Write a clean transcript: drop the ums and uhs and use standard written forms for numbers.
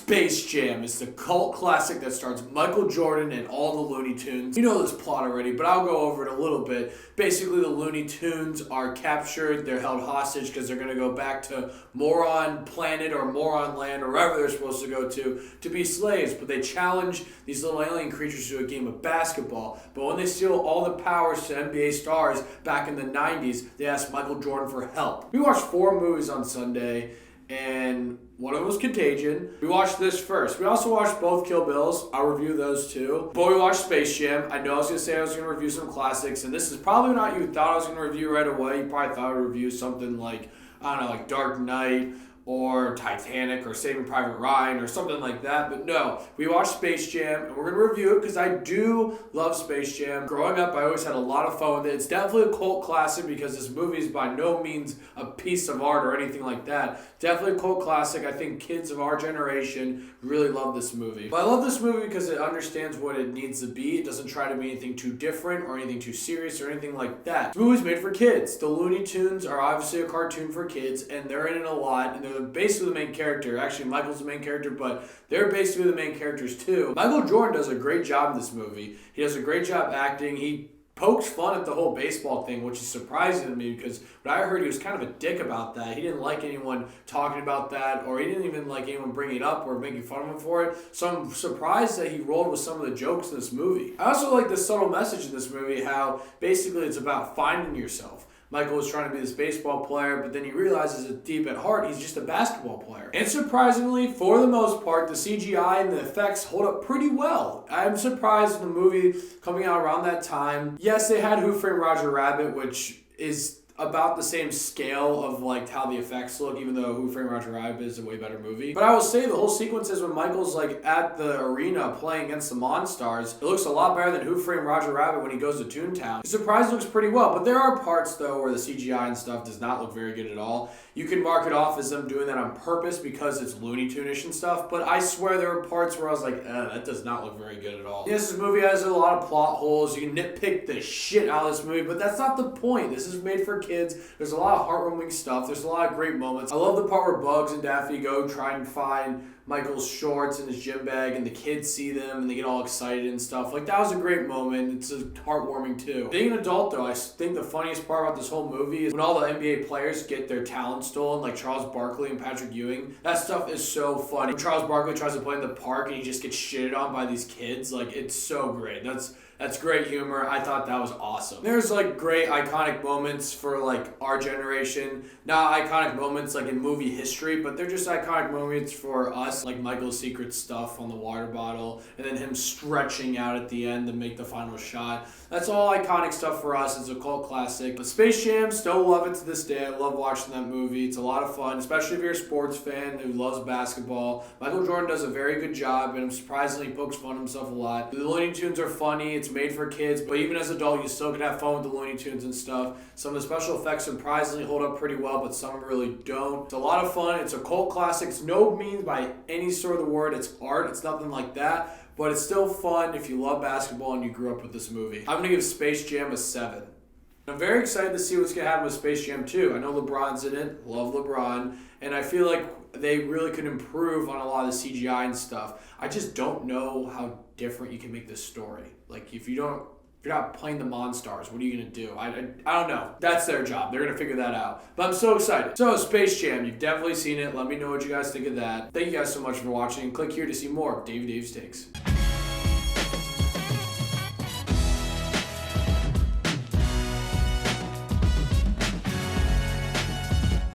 Space Jam is the cult classic that stars Michael Jordan and all the Looney Tunes. You know this plot already, but I'll go over it a little bit. Basically, the Looney Tunes are captured. They're held hostage because they're going to go back to Moron Planet or Moron Land or wherever they're supposed to go to be slaves. But they challenge these little alien creatures to a game of basketball. But when they steal all the powers to NBA stars back in the 90s, they ask Michael Jordan for help. We watched 4 movies on Sunday, and one of them was Contagion. We watched this first. We also watched both Kill Bills. I'll review those too. But we watched Space Jam. I know I was going to say I was going to review some classics, and this is probably not you thought I was going to review right away. You probably thought I would review something like, I don't know, like Dark Knight or Titanic or Saving Private Ryan or something like that. But no, we watched Space Jam, and we're going to review it because I do love Space Jam. Growing up, I always had a lot of fun with it. It's definitely a cult classic because this movie is by no means a piece of art or anything like that. Definitely a cult classic. I think kids of our generation really love this movie. But I love this movie because it understands what it needs to be. It doesn't try to be anything too different or anything too serious or anything like that. This movie's made for kids. The Looney Tunes are obviously a cartoon for kids, and they're in it a lot, and they're basically the main character. Actually, Michael's the main character, but they're basically the main characters too. Michael Jordan does a great job in this movie. He does a great job acting. He pokes fun at the whole baseball thing, which is surprising to me because what I heard, he was kind of a dick about that. He didn't like anyone talking about that, or he didn't even like anyone bringing it up or making fun of him for it. So I'm surprised that he rolled with some of the jokes in this movie. I also like the subtle message in this movie, how basically it's about finding yourself. Michael was trying to be this baseball player, but then he realizes that deep at heart, he's just a basketball player. And surprisingly, for the most part, the CGI and the effects hold up pretty well. I'm surprised in the movie coming out around that time. Yes, they had Who Framed Roger Rabbit, which is about the same scale of like how the effects look, even though Who Framed Roger Rabbit is a way better movie. But I will say the whole sequences when Michael's like at the arena playing against the Monstars, it looks a lot better than Who Framed Roger Rabbit when he goes to Toontown. The surprise looks pretty well, but there are parts though where the CGI and stuff does not look very good at all. You can mark it off as them doing that on purpose because it's Looney Tune-ish and stuff, but I swear there were parts where I was like, that does not look very good at all. Yes, this movie has a lot of plot holes. You can nitpick the shit out of this movie, but that's not the point. This is made for kids. There's a lot of heartwarming stuff. There's a lot of great moments. I love the part where Bugs and Daffy go try and find Michael's shorts in his gym bag, and the kids see them and they get all excited and stuff. Like, that was a great moment. It's heartwarming too. Being an adult though, I think the funniest part about this whole movie is when all the NBA players get their talent stolen, like Charles Barkley and Patrick Ewing. That stuff is so funny. When Charles Barkley tries to play in the park and he just gets shitted on by these kids, like, it's so great. That's great humor. I thought that was awesome. There's like great iconic moments for like our generation. Not iconic moments like in movie history, but they're just iconic moments for us, like Michael's secret stuff on the water bottle, and then him stretching out at the end to make the final shot. That's all iconic stuff for us. It's a cult classic. But Space Jam, still love it to this day. I love watching that movie. It's a lot of fun, especially if you're a sports fan who loves basketball. Michael Jordan does a very good job, and surprisingly pokes fun at himself a lot. The Looney Tunes are funny. It's made for kids, but even as an adult, you still can have fun with the Looney Tunes and stuff. Some of the special effects surprisingly hold up pretty well, but some really don't. It's a lot of fun. It's a cult classic. It's no means by any sort of the word it's art. It's nothing like that, but it's still fun if you love basketball and you grew up with this movie. I'm going to give Space Jam a 7. I'm very excited to see what's going to happen with Space Jam 2. I know LeBron's in it. Love LeBron. And I feel like they really could improve on a lot of the CGI and stuff. I just don't know how different you can make this story. Like, if you're not playing the Monstars, what are you going to do? I don't know. That's their job. They're going to figure that out. But I'm so excited. So, Space Jam, you've definitely seen it. Let me know what you guys think of that. Thank you guys so much for watching. Click here to see more of Davey Dave's Takes.